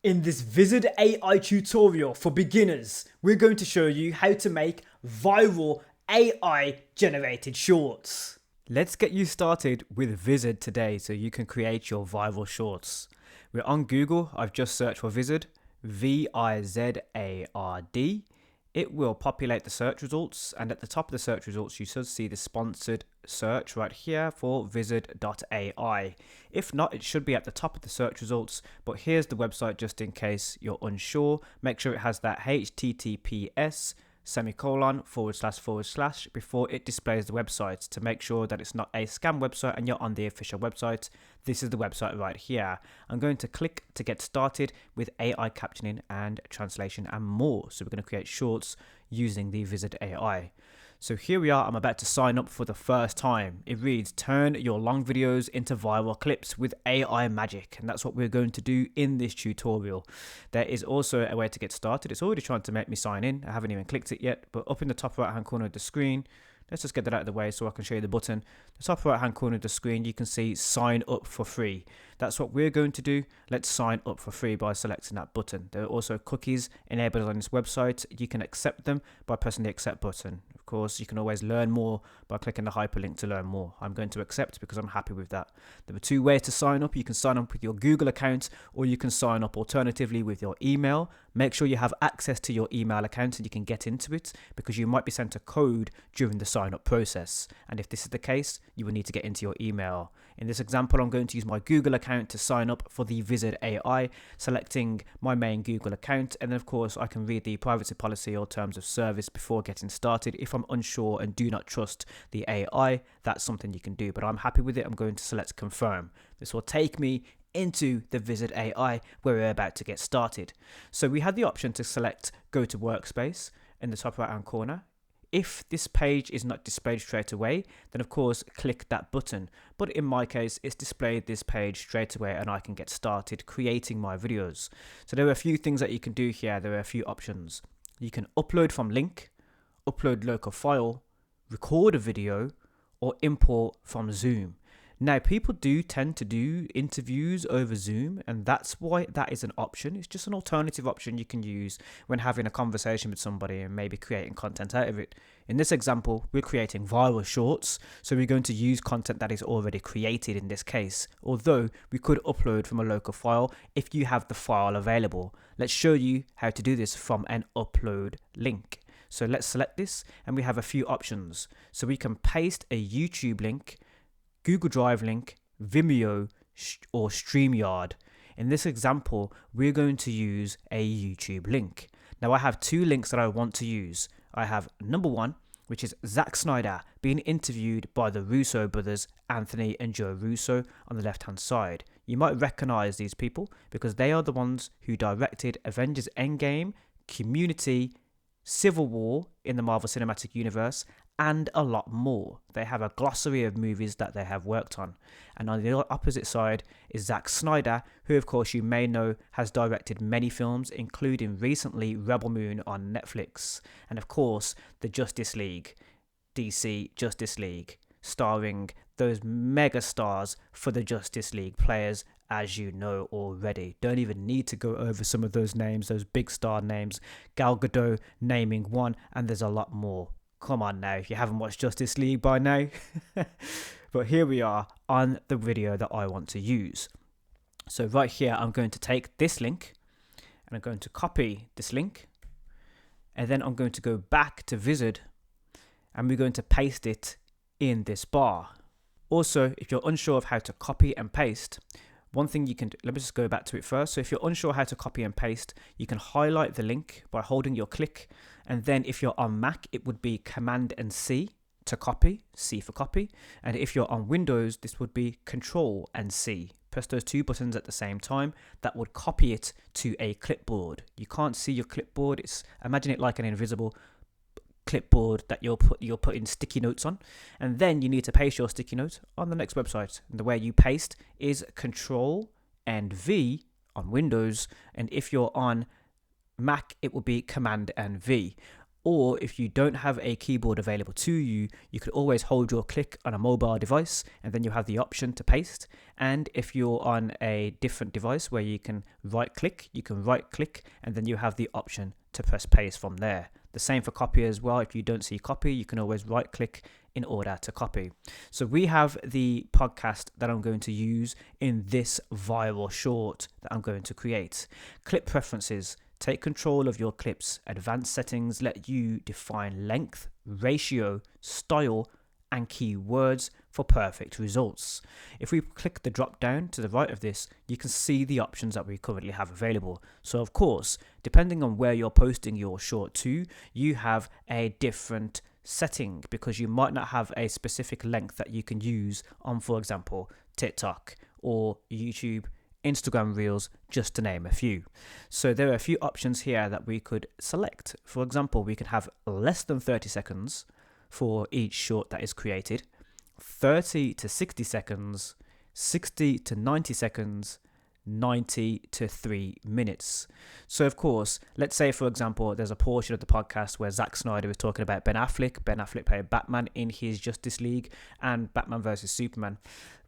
In this Vizard AI tutorial for beginners, we're going to show you how to make viral AI generated shorts. Let's get you started with Vizard today so you can create your viral shorts. We're on Google. I've just searched for Vizard, Vizard. It will populate the search results, and at the top of the search results you should see the sponsored search right here for Vizard.ai. If not, it should be at the top of the search results, but here's the website just in case you're unsure. Make sure it has that https // before it displays the website to make sure that it's not a scam website and you're on the official website. This is the website right here. I'm going to click to get started with AI captioning and translation and more. So we're going to create shorts using the Vizard AI. So here we are, I'm about to sign up for the first time. It reads, turn your long videos into viral clips with AI magic. And that's what we're going to do in this tutorial. There is also a way to get started. It's already trying to make me sign in. I haven't even clicked it yet, but up in the top right hand corner of the screen, let's just get that out of the way so I can show you the button. The top right hand corner of the screen, you can see sign up for free. That's what we're going to do. Let's sign up for free by selecting that button. There are also cookies enabled on this website. You can accept them by pressing the accept button. Of course, you can always learn more by clicking the hyperlink to learn more. I'm going to accept because I'm happy with that. There are two ways to sign up. You can sign up with your Google account, or you can sign up alternatively with your email. Make sure you have access to your email account and you can get into it, because you might be sent a code during the sign up process. And if this is the case, you will need to get into your email. In this example, I'm going to use my Google account to sign up for the Vizard AI, selecting my main Google account. And then of course I can read the privacy policy or terms of service before getting started. If I'm unsure and do not trust the AI, that's something you can do, but I'm happy with it. I'm going to select confirm. This will take me into the Vizard AI where we're about to get started. So we had the option to select go to workspace in the top right hand corner. If this page is not displayed straight away, then of course click that button. But in my case, it's displayed this page straight away and I can get started creating my videos. So there are a few things that you can do here. There are a few options. You can upload from link, upload local file, record a video, or import from Zoom. Now, people do tend to do interviews over Zoom, and that's why that is an option. It's just an alternative option you can use when having a conversation with somebody and maybe creating content out of it. In this example, we're creating viral shorts, so we're going to use content that is already created in this case, although we could upload from a local file if you have the file available. Let's show you how to do this from an upload link. So let's select this, and we have a few options. So we can paste a YouTube link, Google Drive link, Vimeo, or StreamYard. In this example, we're going to use a YouTube link. Now I have two links that I want to use. I have number one, which is Zack Snyder being interviewed by the Russo brothers, Anthony and Joe Russo, on the left hand side. You might recognize these people because they are the ones who directed Avengers Endgame, Community, Civil War in the Marvel Cinematic Universe, and a lot more. They have a glossary of movies that they have worked on. And on the opposite side is Zack Snyder, who of course you may know has directed many films, including recently Rebel Moon on Netflix, and of course the Justice League, DC Justice League, starring those mega stars for the Justice League players, as you know already. Don't even need to go over some of those names, those big star names. Gal Gadot naming one, and there's a lot more. Come on now, if you haven't watched Justice League by now. But here we are on the video that I want to use. So right here, I'm going to take this link and I'm going to copy this link. And then I'm going to go back to Vizard and we're going to paste it in this bar. Also, if you're unsure of how to copy and paste, one thing you can do, let me just go back to it first. So if you're unsure how to copy and paste, you can highlight the link by holding your click. And then if you're on Mac, it would be Command and C to copy, C for copy. And if you're on Windows, this would be Control and C. Press those two buttons at the same time. That would copy it to a clipboard. You can't see your clipboard. Imagine it like an invisible clipboard that you're putting sticky notes on, and then you need to paste your sticky note on the next website. And the way you paste is Control and V on Windows, and if you're on Mac, it will be Command and V. Or if you don't have a keyboard available to you, you could always hold your click on a mobile device and then you have the option to paste. And if you're on a different device where you can right click and then you have the option to press paste from there. The same for copy as well. If you don't see copy, you can always right click in order to copy. So we have the podcast that I'm going to use in this viral short that I'm going to create. Clip preferences. Take control of your clips. Advanced settings let you define length, ratio, style, and keywords for perfect results. If we click the drop down to the right of this, you can see the options that we currently have available. So of course, depending on where you're posting your short to, you have a different setting because you might not have a specific length that you can use on, for example, TikTok or YouTube, Instagram Reels, just to name a few. So there are a few options here that we could select. For example, we could have less than 30 seconds for each short that is created, 30 to 60 seconds, 60 to 90 seconds, 90 to 3 minutes. So of course, let's say for example there's a portion of the podcast where Zack Snyder is talking about Ben Affleck played Batman in his Justice League and Batman versus Superman.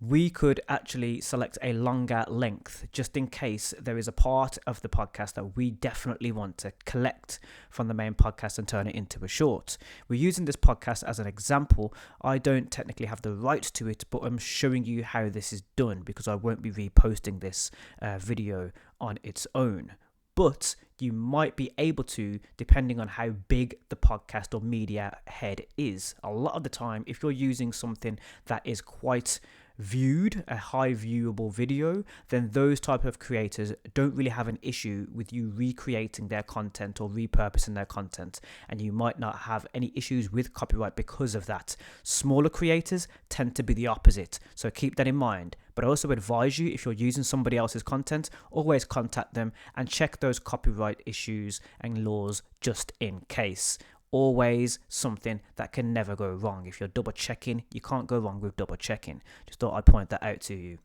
We could actually select a longer length just in case there is a part of the podcast that we definitely want to collect from the main podcast and turn it into a short. We're using this podcast as an example. I don't technically have the rights to it, but I'm showing you how this is done because I won't be reposting this video on its own. But you might be able to, depending on how big the podcast or media head is. A lot of the time, if you're using something that is quite viewed, a high viewable video, then those type of creators don't really have an issue with you recreating their content or repurposing their content, and you might not have any issues with copyright because of that. Smaller creators tend to be the opposite, so keep that in mind. But I also advise you, if you're using somebody else's content, always contact them and check those copyright issues and laws just in case. Always something that can never go wrong. If you're double checking, you can't go wrong with double checking. Just thought I'd point that out to you.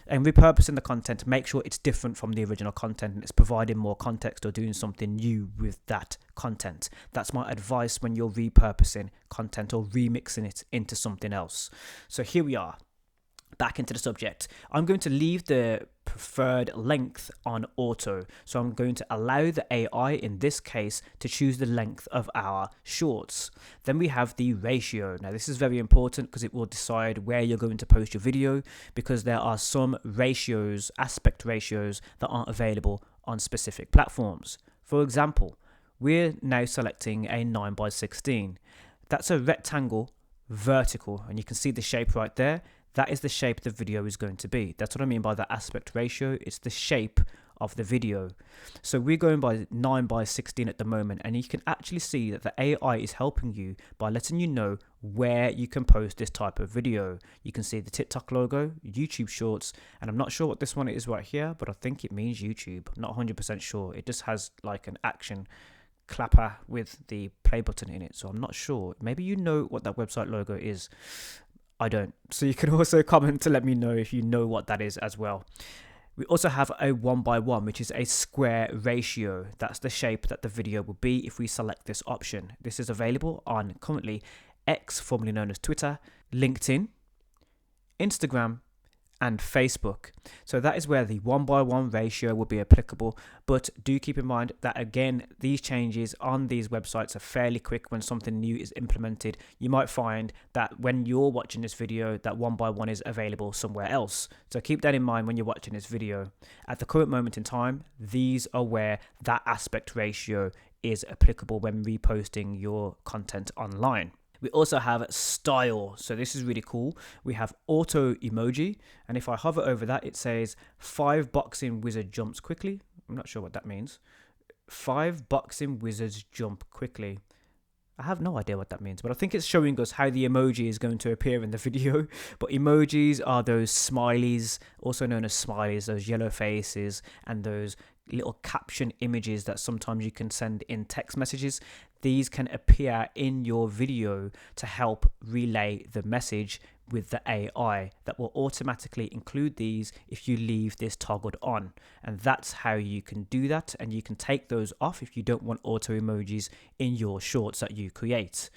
And repurposing the content, make sure it's different from the original content and it's providing more context or doing something new with that content. That's my advice when you're repurposing content or remixing it into something else. So here we are. Back into the subject. I'm going to leave the preferred length on auto. So I'm going to allow the AI in this case to choose the length of our shorts. Then we have the ratio. Now this is very important because it will decide where you're going to post your video, because there are some ratios, aspect ratios, that aren't available on specific platforms. For example, we're now selecting a 9:16. That's a rectangle vertical, and you can see the shape right there. That is the shape the video is going to be. That's what I mean by the aspect ratio. It's the shape of the video. So we're going by 9:16 at the moment, and you can actually see that the AI is helping you by letting you know where you can post this type of video. You can see the TikTok logo, YouTube Shorts, and I'm not sure what this one is right here, but I think it means YouTube. I'm not 100% sure. It just has like an action clapper with the play button in it, so I'm not sure. Maybe you know what that website logo is. I don't. So you can also comment to let me know if you know what that is as well. We also have a 1:1, which is a square ratio. That's the shape that the video will be if we select this option. This is available on currently X, formerly known as Twitter, LinkedIn, Instagram, and Facebook. So that is where the 1:1 ratio will be applicable, but do keep in mind that again, these changes on these websites are fairly quick. When something new is implemented, you might find that when you're watching this video, that 1:1 is available somewhere else. So keep that in mind when you're watching this video. At the current moment in time, these are where that aspect ratio is applicable when reposting your content online. We also have style. So this is really cool. We have auto emoji. And if I hover over that, it says 5 boxing wizard jumps quickly. I'm not sure what that means. 5 boxing wizards jump quickly. I have no idea what that means, but I think it's showing us how the emoji is going to appear in the video. But emojis are those smileys, also known as smileys, those yellow faces and those little caption images that sometimes you can send in text messages. These can appear in your video to help relay the message with the AI that will automatically include these if you leave this toggled on. And that's how you can do that. And you can take those off if you don't want auto emojis in your shorts that you create.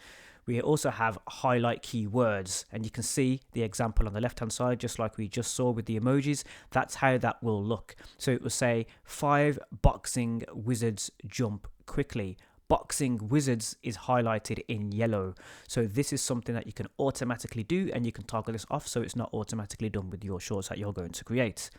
We also have highlight keywords, and you can see the example on the left hand side, just like we just saw with the emojis. That's how that will look. So it will say 5 boxing wizards jump quickly. Boxing wizards is highlighted in yellow. So this is something that you can automatically do, and you can toggle this off so it's not automatically done with your shorts that you're going to create.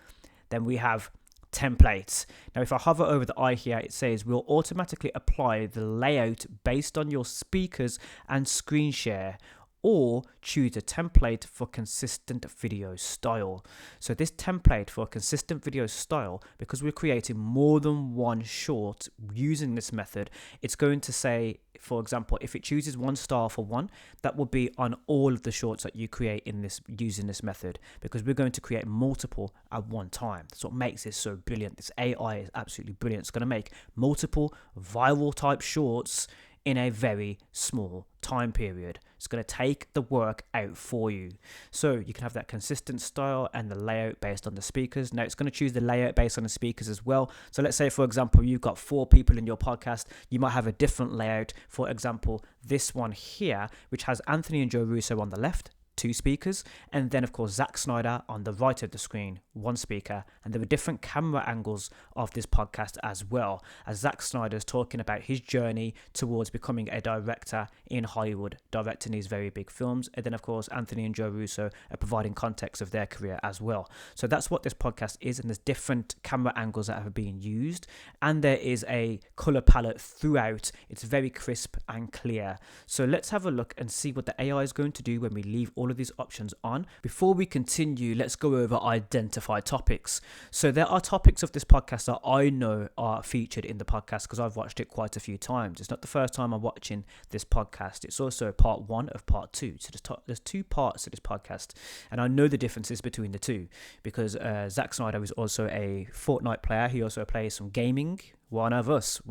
Then we have templates. Now, if I hover over the eye here, it says we'll automatically apply the layout based on your speakers and screen share, or choose a template for consistent video style. So this template for consistent video style, because we're creating more than one short using this method, it's going to say, for example, if it chooses 1 star for one, that will be on all of the shorts that you create in this using this method, because we're going to create multiple at one time. That's what makes this so brilliant. This AI is absolutely brilliant. It's going to make multiple viral type shorts in a very small time period. It's going to take the work out for you. So you can have that consistent style and the layout based on the speakers. Now it's going to choose the layout based on the speakers as well. So let's say, for example, you've got 4 people in your podcast. You might have a different layout. For example, this one here, which has Anthony and Joe Russo on the left, 2 speakers, and then of course Zack Snyder on the right of the screen, 1 speaker. And there are different camera angles of this podcast as well, as Zack Snyder is talking about his journey towards becoming a director in Hollywood, directing these very big films. And then of course Anthony and Joe Russo are providing context of their career as well. So that's what this podcast is, and there's different camera angles that are being used, and there is a color palette throughout. It's very crisp and clear. So let's have a look and see what the AI is going to do when we leave all of these options on. Before we continue, let's go over identify topics. So there are topics of this podcast that I know are featured in the podcast because I've watched it quite a few times. It's not the first time I'm watching this podcast. It's also part 1 of part 2. So there's 2 parts to this podcast, and I know the differences between the two because Zack Snyder is also a Fortnite player. He also plays some gaming. One of us.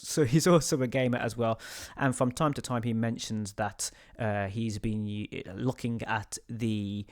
So he's also a gamer as well. And from time to time, he mentions that he's been looking at the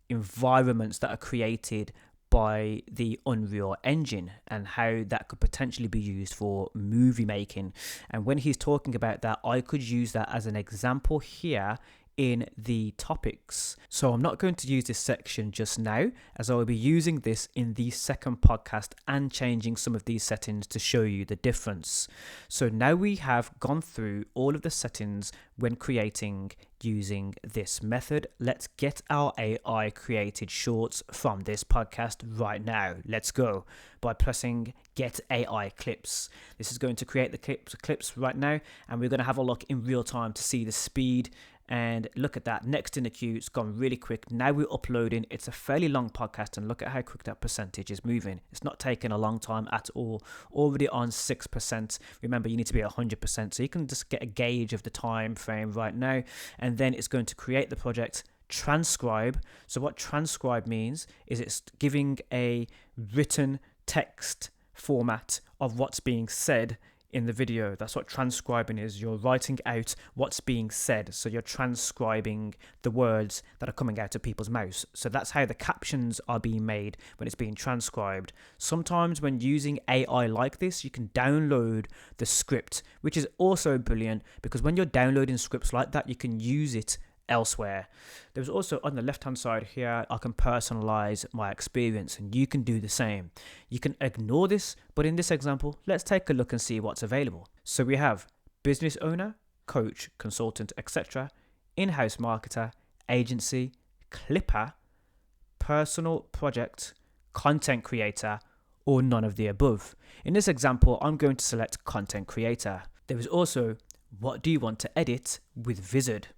environments that are created by the Unreal Engine and how that could potentially be used for movie making. And when he's talking about that, I could use that as an example here in the topics. So I'm not going to use this section just now, as I will be using this in the second podcast and changing some of these settings to show you the difference. So now we have gone through all of the settings when creating using this method. Let's get our AI created shorts from this podcast right now. Let's go by pressing get AI clips. This is going to create the clips right now, and we're going to have a look in real time to see the speed. And look at that, next in the queue, it's gone really quick. Now we're uploading. It's a fairly long podcast, and look at how quick that percentage is moving. It's not taking a long time at all. Already on 6%. Remember, you need to be at 100%, so you can just get a gauge of the time frame right now. And then it's going to create the project, transcribe. So what transcribe means is it's giving a written text format of what's being said in the video. That's what transcribing is. You're writing out what's being said, so you're transcribing the words that are coming out of people's mouths. So that's how the captions are being made when it's being transcribed. Sometimes when using AI like this, you can download the script, which is also brilliant because when you're downloading scripts like that, you can use it elsewhere. There's also on the left hand side here, I can personalize my experience, and you can do the same. You can ignore this, but in this example, let's take a look and see what's available. So we have business owner, coach, consultant, etc., in-house marketer, agency, clipper, personal project, content creator, or none of the above. In this example, I'm going to select content creator. There is also what do you want to edit with Vizard.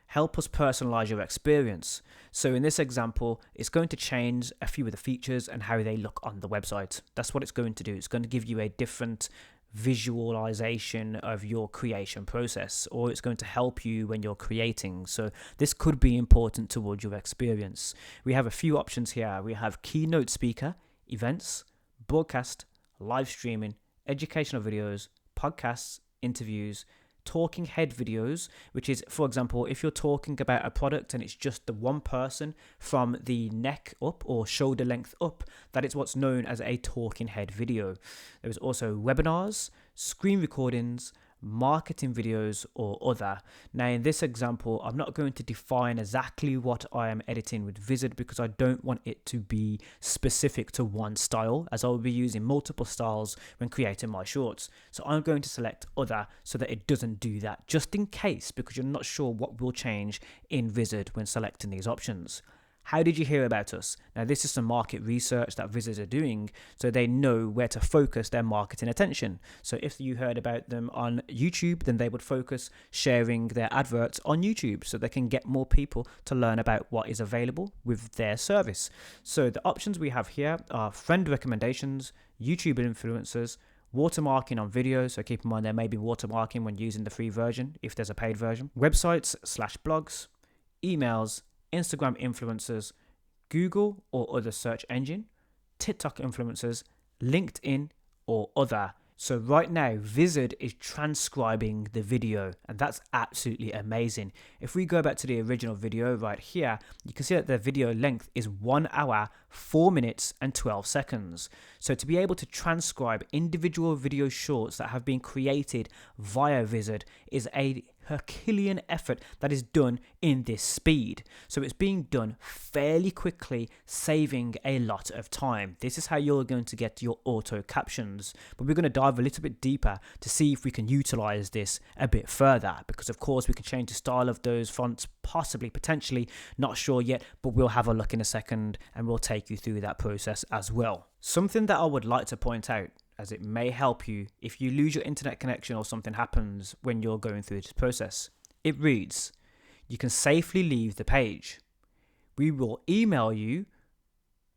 Help us personalize your experience. So in this example, it's going to change a few of the features and how they look on the website. That's what it's going to do. It's going to give you a different visualization of your creation process, or it's going to help you when you're creating. So this could be important towards your experience. We have a few options here. We have keynote speaker, events, broadcast, live streaming, educational videos, podcasts, interviews, talking head videos, which is, for example, if you're talking about a product and it's just the one person from the neck up or shoulder length up, that is what's known as a talking head video. There is also webinars, screen recordings, marketing videos, or other. Now in this example, I'm not going to define exactly what I am editing with Vizard because I don't want it to be specific to one style, as I will be using multiple styles when creating my shorts. So I'm going to select other so that it doesn't do that, just in case, because you're not sure what will change in Vizard when selecting these options. How did you hear about us? Now, this is some market research that Vizard are doing, so they know where to focus their marketing attention. So if you heard about them on YouTube, then they would focus sharing their adverts on YouTube so they can get more people to learn about what is available with their service. So the options we have here are friend recommendations, YouTube influencers, watermarking on videos, so keep in mind there may be watermarking when using the free version if there's a paid version, websites/blogs, emails, Instagram influencers, Google or other search engine, TikTok influencers, LinkedIn or other. So right now, Vizard is transcribing the video, and that's absolutely amazing. If we go back to the original video right here, you can see that the video length is 1 hour, 4 minutes and 12 seconds. So to be able to transcribe individual video shorts that have been created via Vizard is a Herculean effort that is done in this speed. So it's being done fairly quickly, saving a lot of time. This is how you're going to get your auto captions. But we're going to dive a little bit deeper to see if we can utilize this a bit further, because of course we can change the style of those fonts, possibly, potentially, not sure yet, but we'll have a look in a second and we'll take you through that process as well. Something that I would like to point out, as it may help you if you lose your internet connection or something happens when you're going through this process. It reads, you can safely leave the page. We will email you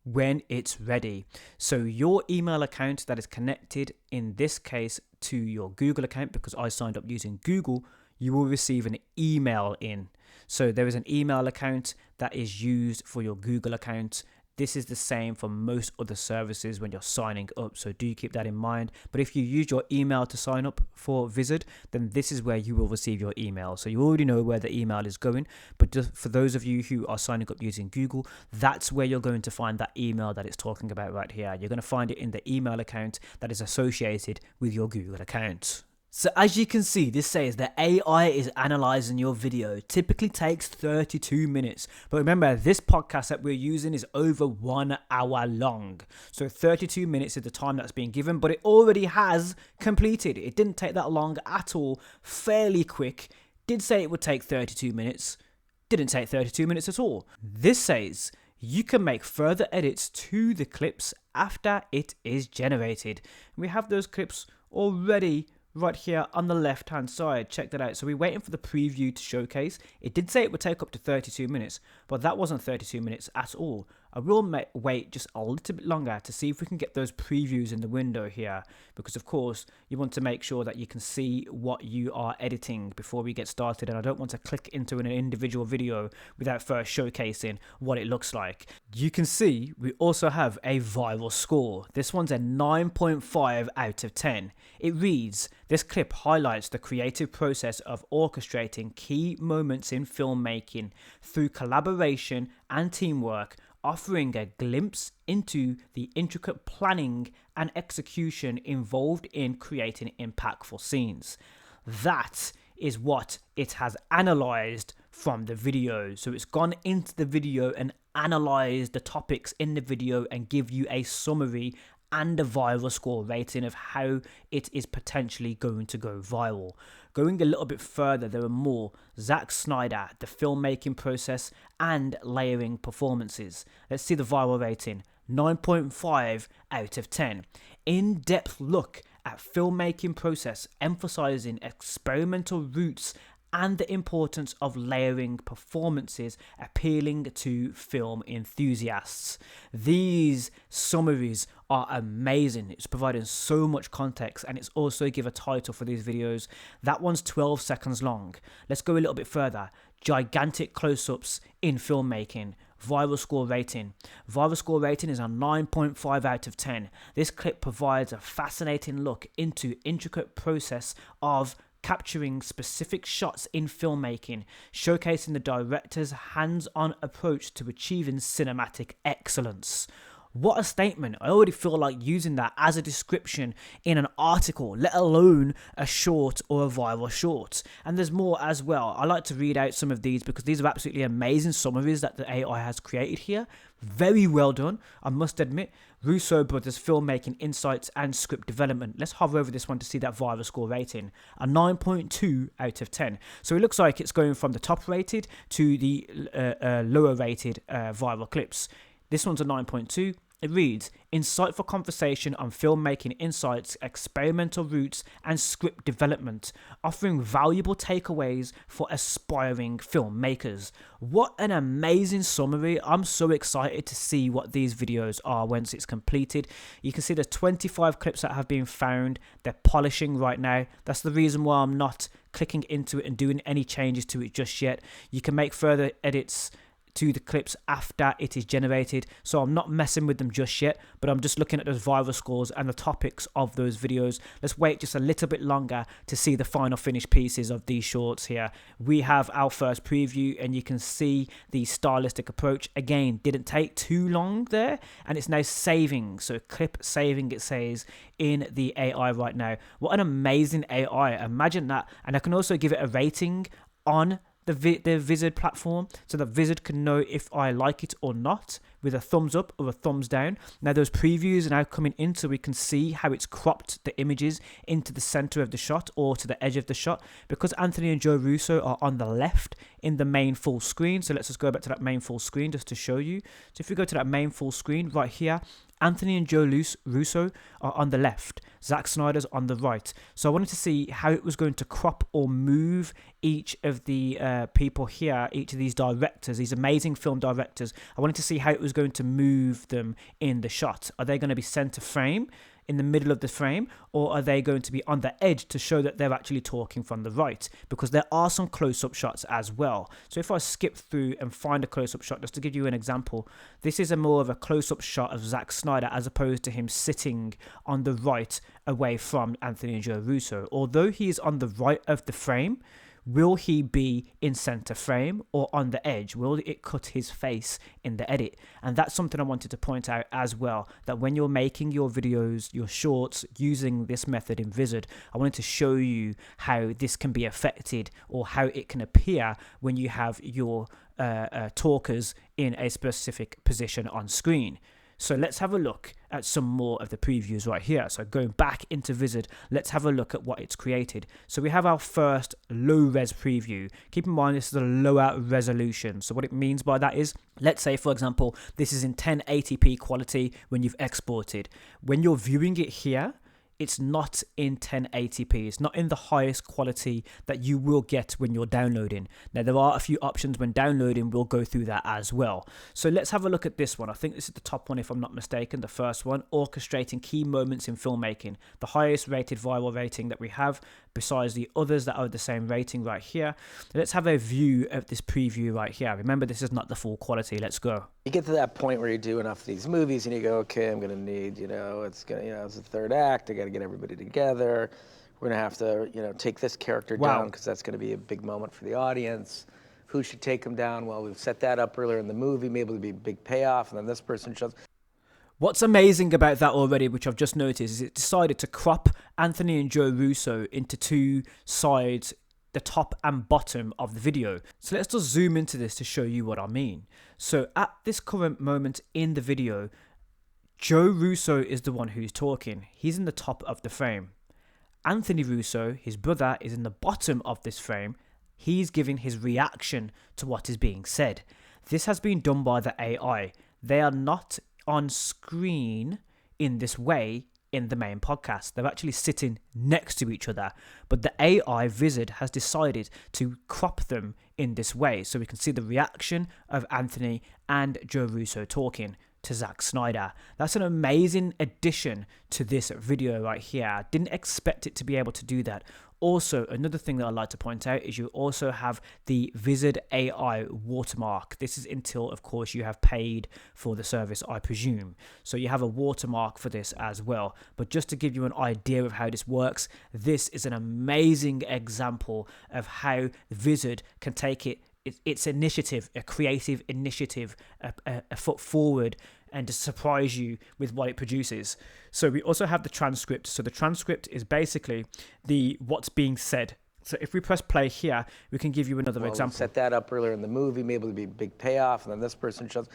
when it's ready. So your email account that is connected in this case to your Google account, because I signed up using Google, you will receive an email in. So there is an email account that is used for your Google account. This is the same for most other services when you're signing up, so do keep that in mind. But if you use your email to sign up for Vizard, then this is where you will receive your email. So you already know where the email is going, but just for those of you who are signing up using Google, that's where you're going to find that email that it's talking about right here. You're going to find it in the email account that is associated with your Google account. So as you can see, this says that AI is analyzing your video. Typically takes 32 minutes. But remember, this podcast that we're using is over 1 hour long. So 32 minutes is the time that's being given, but it already has completed. It didn't take that long at all. Fairly quick. Did say it would take 32 minutes. Didn't take 32 minutes at all. This says you can make further edits to the clips after it is generated. We have those clips already right here on the left hand side. Check that out. So we're waiting for the preview to showcase. It did say it would take up to 32 minutes, but that wasn't 32 minutes at all. I will wait just a little bit longer to see if we can get those previews in the window here, because of course you want to make sure that you can see what you are editing before we get started, and I don't want to click into an individual video without first showcasing what it looks like. You can see we also have a viral score. This one's a 9.5 out of 10. It reads, this clip highlights the creative process of orchestrating key moments in filmmaking through collaboration and teamwork, offering a glimpse into the intricate planning and execution involved in creating impactful scenes. That is what it has analyzed from the video. So it's gone into the video and analyzed the topics in the video and give you a summary and a viral score rating of how it is potentially going to go viral. Going a little bit further, there are more. Zack Snyder, the filmmaking process and layering performances. Let's see the viral rating. 9.5 out of 10. In-depth look at filmmaking process, emphasizing experimental routes and the importance of layering performances, appealing to film enthusiasts. These summaries are amazing. It's providing so much context, and it's also give a title for these videos. That one's 12 seconds long. Let's go a little bit further. Gigantic close-ups in filmmaking. Viral score rating. Viral score rating is a 9.5 out of 10. This clip provides a fascinating look into intricate process of capturing specific shots in filmmaking, showcasing the director's hands-on approach to achieving cinematic excellence. What a statement. I already feel like using that as a description in an article, let alone a short or a viral short. And there's more as well. I like to read out some of these because these are absolutely amazing summaries that the AI has created here. Very well done, I must admit. Russo Brothers Filmmaking Insights and Script Development. Let's hover over this one to see that viral score rating. A 9.2 out of 10. So it looks like it's going from the top rated to the lower rated viral clips. This one's a 9.2. It reads, insightful conversation on filmmaking insights, experimental routes, and script development, offering valuable takeaways for aspiring filmmakers. What an amazing summary. I'm so excited to see what these videos are once it's completed. You can see there's 25 clips that have been found. They're polishing right now. That's the reason why I'm not clicking into it and doing any changes to it just yet. You can make further edits to the clips after it is generated, so I'm not messing with them just yet, but I'm just looking at those viral scores and the topics of those videos. Let's wait just a little bit longer to see the final finished pieces of these shorts here. We have our first preview and you can see the stylistic approach. Again, didn't take too long there, and it's now saving, so clip saving, it says in the AI right now. What an amazing AI, imagine that. And I can also give it a rating on the Vizard platform, so that Vizard can know if I like it or not with a thumbs up or a thumbs down. Now those previews are now coming in, so we can see how it's cropped the images into the center of the shot or to the edge of the shot, because Anthony and Joe Russo are on the left in the main full screen. So let's just go back to that main full screen just to show you. So if we go to that main full screen right here, Anthony and Joe Russo are on the left, Zack Snyder's on the right. So I wanted to see how it was going to crop or move each of the people here, each of these directors, these amazing film directors. I wanted to see how it was going to move them in the shot. Are they going to be center frame, in the middle of the frame, or are they going to be on the edge to show that they're actually talking from the right? Because there are some close-up shots as well. So if I skip through and find a close-up shot, just to give you an example, this is a more of a close-up shot of Zack Snyder as opposed to him sitting on the right away from Anthony and Joe Russo. Although he is on the right of the frame, will he be in center frame or on the edge? Will it cut his face in the edit? And that's something I wanted to point out as well, that when you're making your videos, your shorts, using this method in Vizard, I wanted to show you how this can be affected or how it can appear when you have your talkers in a specific position on screen. So let's have a look at some more of the previews right here. So going back into Vizard, let's have a look at what it's created. So we have our first low-res preview. Keep in mind this is a lower resolution. So what it means by that is, let's say for example, this is in 1080p quality when you've exported. When you're viewing it here, it's not in 1080p. It's not in the highest quality that you will get when you're downloading. Now, there are a few options when downloading. We'll go through that as well. So let's have a look at this one. I think this is the top one, if I'm not mistaken. The first one, orchestrating key moments in filmmaking. The highest rated viral rating that we have, besides the others that are the same rating right here. Let's have a view of this preview right here. Remember, this is not the full quality. Let's go. You get to that point where you do enough of these movies and you go, okay, I'm gonna need, it's the third act. I got to get everybody together. We're gonna have to, take this character down because that's gonna be a big moment for the audience. Who should take him down? Well, we've set that up earlier in the movie. Maybe it'll be a big payoff, and then this person shows. What's amazing about that already, which I've just noticed, is it decided to crop Anthony and Joe Russo into two sides, the top and bottom of the video. So let's just zoom into this to show you what I mean. So at this current moment in the video, Joe Russo is the one who's talking. He's in the top of the frame. Anthony Russo, his brother, is in the bottom of this frame. He's giving his reaction to what is being said. This has been done by the AI. They are not on screen in this way in the main podcast. They're actually sitting next to each other, but the AI Vizard has decided to crop them in this way so we can see the reaction of Anthony and Joe Russo talking. to Zack Snyder. That's an amazing addition to this video right here. Didn't expect it to be able to do that. Also, another thing that I'd like to point out is you also have the Vizard AI watermark. This is until, of course, you have paid for the service, I presume. So you have a watermark for this as well. But just to give you an idea of how this works, this is an amazing example of how Vizard can take its initiative, a creative initiative, a foot forward, and to surprise you with what it produces. So we also have the transcript. So the transcript is basically what's being said. So if we press play here, we can give you another example. We set that up earlier in the movie, maybe it'll be a big payoff, and then this person shows.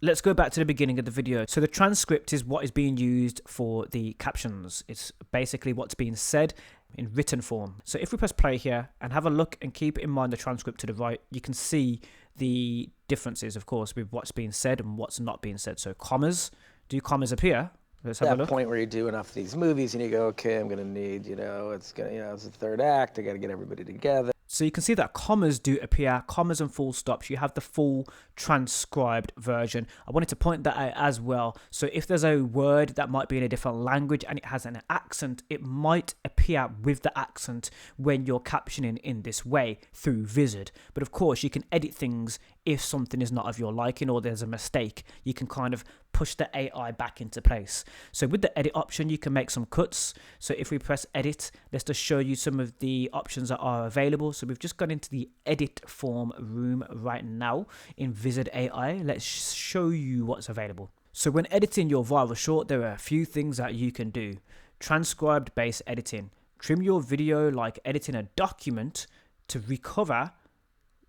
Let's go back to the beginning of the video. So the transcript is what is being used for the captions. It's basically what's being said in written form. So if we press play here and have a look and keep in mind the transcript to the right, you can see the differences, of course, with what's being said and what's not being said. So commas, do commas appear? Let's have a look. That point where you do enough of these movies and you go, okay, I'm gonna need, it's the third act, I gotta get everybody together. So you can see that commas do appear, commas and full stops. You have the full transcribed version. I wanted to point that out as well. So if there's a word that might be in a different language and it has an accent, it might appear with the accent when you're captioning in this way through Vizard. But of course, you can edit things if something is not of your liking or there's a mistake. You can kind of push the AI back into place. So with the edit option, you can make some cuts. So if we press edit, let's just show you some of the options that are available. So we've just gone into the edit form room right now in Vizard AI. Let's show you what's available. So when editing your viral short, there are a few things that you can do. Transcribed based editing. Trim your video like editing a document. To recover,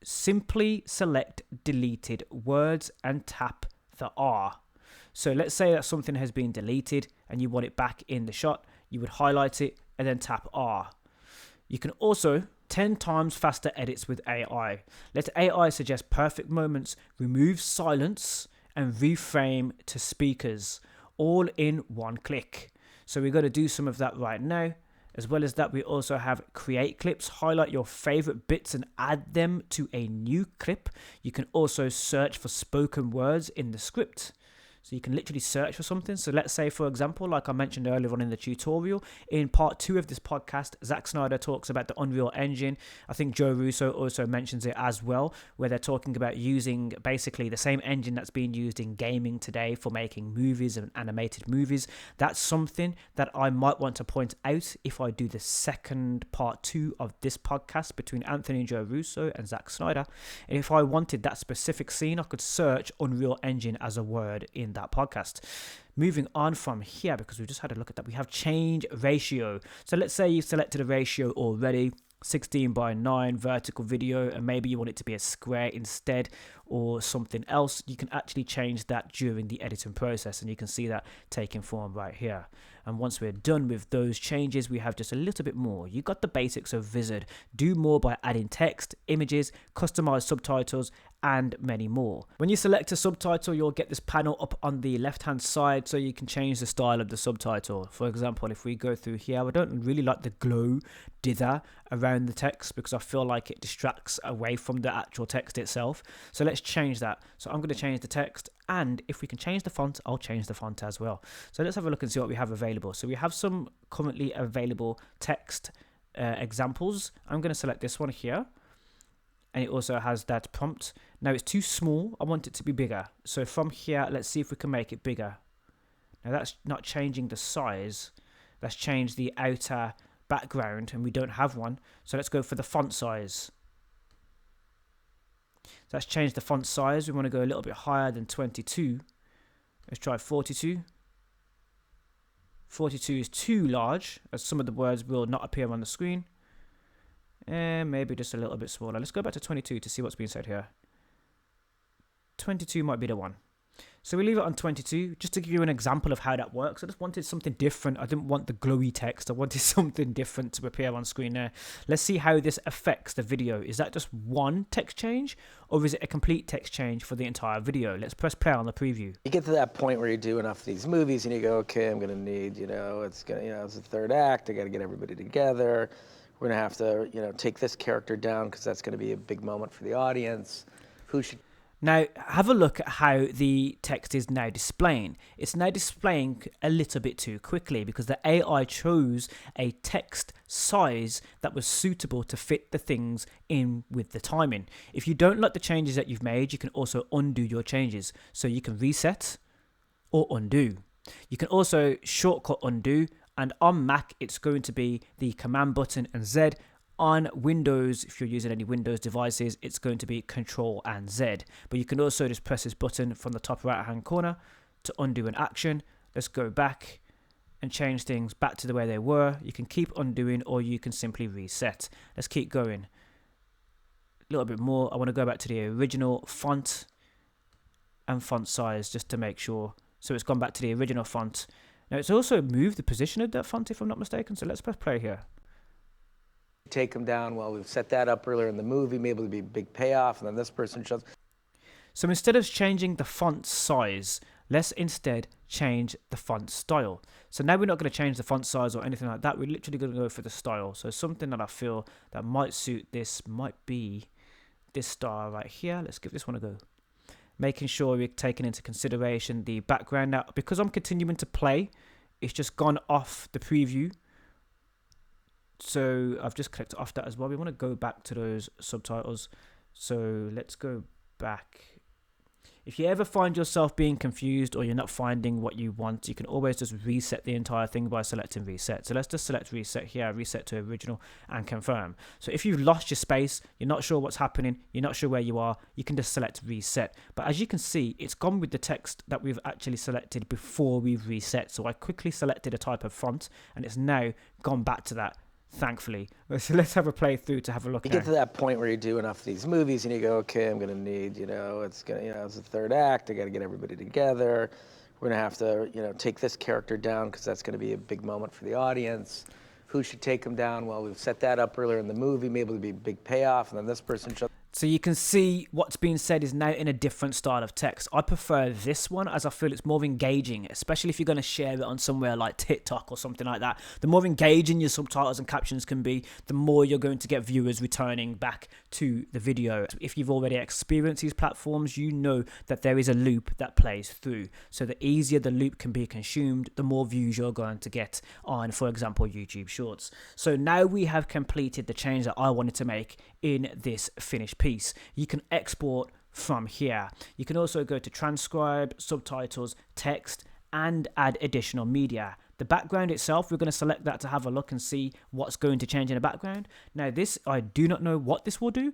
simply select deleted words and tap the R. So let's say that something has been deleted and you want it back in the shot. You would highlight it and then tap R. You can also 10 times faster edits with AI. Let AI suggest perfect moments, remove silence, and reframe to speakers, all in one click. So we're going to do some of that right now. As well as that, we also have create clips, highlight your favorite bits and add them to a new clip. You can also search for spoken words in the script. So you can literally search for something. So let's say, for example, like I mentioned earlier on in the tutorial, in part 2 of this podcast, Zack Snyder talks about the Unreal Engine. I think Joe Russo also mentions it as well, where they're talking about using basically the same engine that's being used in gaming today for making movies and animated movies. That's something that I might want to point out if I do the second part 2 of this podcast between Anthony and Joe Russo and Zack Snyder. And if I wanted that specific scene, I could search Unreal Engine as a word in that podcast. Moving on from here, because we just had a look at that, we have change ratio. So let's say you've selected a ratio already, 16:9 vertical video, and maybe you want it to be a square instead or something else. You can actually change that during the editing process, and you can see that taking form right here. And once we're done with those changes, we have just a little bit more. You got the basics of Vizard. Do more by adding text, images, customized subtitles, and many more. When you select a subtitle, you'll get this panel up on the left hand side, so you can change the style of the subtitle. For example, if we go through here, I don't really like the glow dither around the text because I feel like it distracts away from the actual text itself. So let's change that. So I'm going to change the text, and if we can change the font, I'll change the font as well. So let's have a look and see what we have available. So we have some currently available text examples. I'm going to select this one here. And it also has that prompt. Now it's too small. I want it to be bigger. So from here, let's see if we can make it bigger. Now that's not changing the size. That's changed the outer background, and we don't have one. So let's go for the font size. So that's changed the font size. We want to go a little bit higher than 22. Let's try 42. 42 is too large, as some of the words will not appear on the screen. And maybe just a little bit smaller. Let's go back to 22 to see what's being said here. 22 might be the one. So we leave it on 22 just to give you an example of how that works. I just wanted something different. I didn't want the glowy text. I wanted something different to appear on screen there. Let's see how this affects the video. Is that just one text change, or is it a complete text change for the entire video? Let's press play on the preview. You get to that point where you do enough of these movies and you go, okay, I'm gonna need, it's the third act. I gotta get everybody together. We're gonna have to, take this character down because that's gonna be a big moment for the audience. Who should? Now, have a look at how the text is now displaying. It's now displaying a little bit too quickly because the AI chose a text size that was suitable to fit the things in with the timing. If you don't like the changes that you've made, you can also undo your changes. So you can reset or undo. You can also shortcut undo, and on Mac, it's going to be the Command button and Z. On Windows, if you're using any Windows devices, it's going to be Control and Z. But you can also just press this button from the top right hand corner to undo an action. Let's go back and change things back to the way they were. You can keep undoing, or you can simply reset. Let's keep going. A little bit more. I want to go back to the original font and font size just to make sure. So it's gone back to the original font. Now it's also moved the position of that font if I'm not mistaken. So let's press play here. Take them down. Well, we've set that up earlier in the movie. Maybe it'll be a big payoff, and then this person shows. So instead of changing the font size, let's instead change the font style. So now we're not going to change the font size or anything like that. We're literally going to go for the style. So something that I feel that might suit this might be this style right here. Let's give this one a go. Making sure we're taking into consideration the background. Now, because I'm continuing to play, it's just gone off the preview. So I've just clicked off that as well. We want to go back to those subtitles. So let's go back. If you ever find yourself being confused or you're not finding what you want, you can always just reset the entire thing by selecting reset. So let's just select reset here, reset to original and confirm. So if you've lost your space, you're not sure what's happening, you're not sure where you are, you can just select reset. But as you can see, it's gone with the text that we've actually selected before we've reset. So I quickly selected a type of font and it's now gone back to that. Thankfully. So let's have a playthrough to have a look at. You get to that point where you do enough of these movies and you go, okay, I'm going to need, it's the third act. I got to get everybody together. We're going to have to, take this character down because that's going to be a big moment for the audience. Who should take them down? Well, we've set that up earlier in the movie. Maybe it'll be a big payoff, and then this person shows. So you can see what's being said is now in a different style of text. I prefer this one as I feel it's more engaging, especially if you're going to share it on somewhere like TikTok or something like that. The more engaging your subtitles and captions can be, the more you're going to get viewers returning back to the video. If you've already experienced these platforms, you know that there is a loop that plays through. So the easier the loop can be consumed, the more views you're going to get on, for example, YouTube Shorts. So now we have completed the change that I wanted to make in this finished piece. You can export from here. You can also go to transcribe, subtitles, text, and add additional media. The background itself, we're going to select that to have a look and see what's going to change in the background. Now this, I do not know what this will do,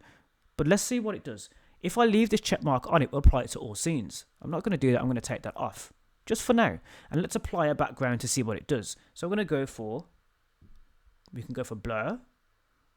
but let's see what it does. If I leave this check mark on, it will apply it to all scenes. I'm not going to do that. I'm going to take that off just for now. And let's apply a background to see what it does. So I'm going to go for, we can go for blur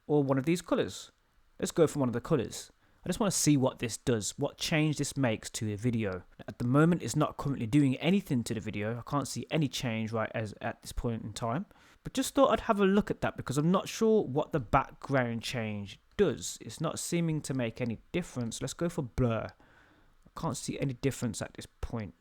or one of these colors. Let's go for one of the colors. I just want to see what this does, what change this makes to the video. At the moment, it's not currently doing anything to the video. I can't see any change right as at this point in time. But just thought I'd have a look at that because I'm not sure what the background change does. It's not seeming to make any difference. Let's go for blur. I can't see any difference at this point.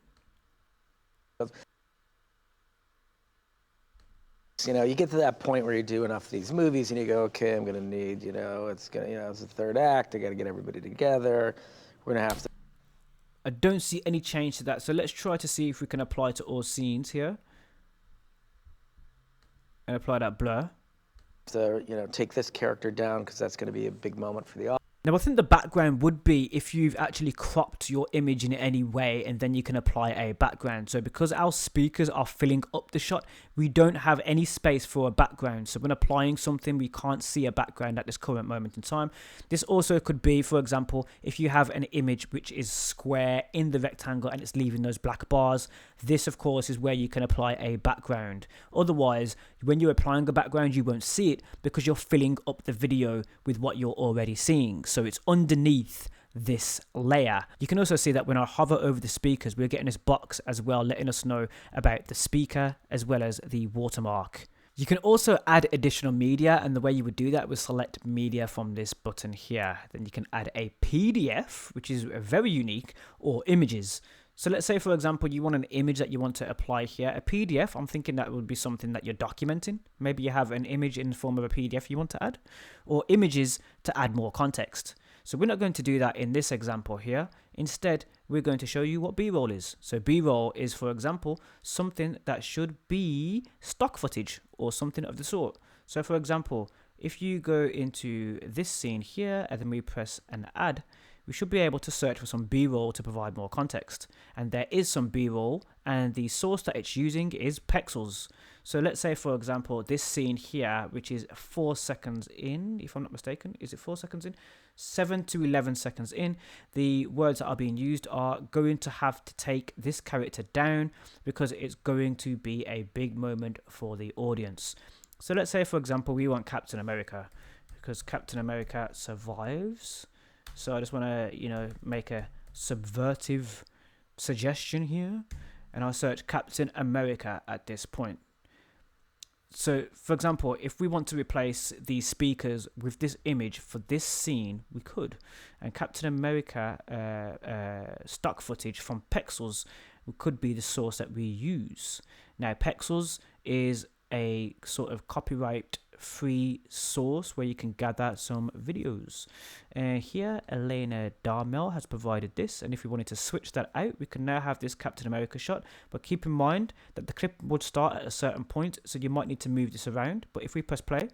You get to that point where you do enough of these movies and you go, okay, I'm going to need, it's the third act. I got to get everybody together. We're going to have to. I don't see any change to that. So let's try to see if we can apply to all scenes here. And apply that blur. To, take this character down because that's going to be a big moment for the audience. Now, I think the background would be if you've actually cropped your image in any way and then you can apply a background. So because our speakers are filling up the shot, we don't have any space for a background. So when applying something, we can't see a background at this current moment in time. This also could be, for example, if you have an image which is square in the rectangle and it's leaving those black bars. This, of course, is where you can apply a background. Otherwise, when you're applying a background, you won't see it because you're filling up the video with what you're already seeing. So it's underneath this layer. You can also see that when I hover over the speakers, we're getting this box as well, letting us know about the speaker as well as the watermark. You can also add additional media, and the way you would do that was select media from this button here. Then you can add a PDF, which is very unique, or images. So let's say, for example, you want an image that you want to apply here. A PDF, I'm thinking that would be something that you're documenting. Maybe you have an image in the form of a PDF you want to add, or images to add more context. So we're not going to do that in this example here. Instead, we're going to show you what B-roll is. So B-roll is, for example, something that should be stock footage or something of the sort. So for example, if you go into this scene here and then we press an add, we should be able to search for some B-roll to provide more context. And there is some B-roll, and the source that it's using is pixels. So let's say, for example, this scene here, which is 4 seconds in, if I'm not mistaken, is it 4 seconds in? 7 to 11 seconds in, the words that are being used are going to have to take this character down because it's going to be a big moment for the audience. So let's say, for example, we want Captain America because Captain America survives. So I just want to, make a subversive suggestion here, and I'll search Captain America at this point. So, for example, if we want to replace these speakers with this image for this scene, we could. And Captain America stock footage from Pexels could be the source that we use. Now, Pexels is a sort of copyright free source where you can gather some videos. Here Elena Darmel has provided this, and if we wanted to switch that out, we can now have this Captain America shot, but keep in mind that the clip would start at a certain point, so you might need to move this around. But if we press play,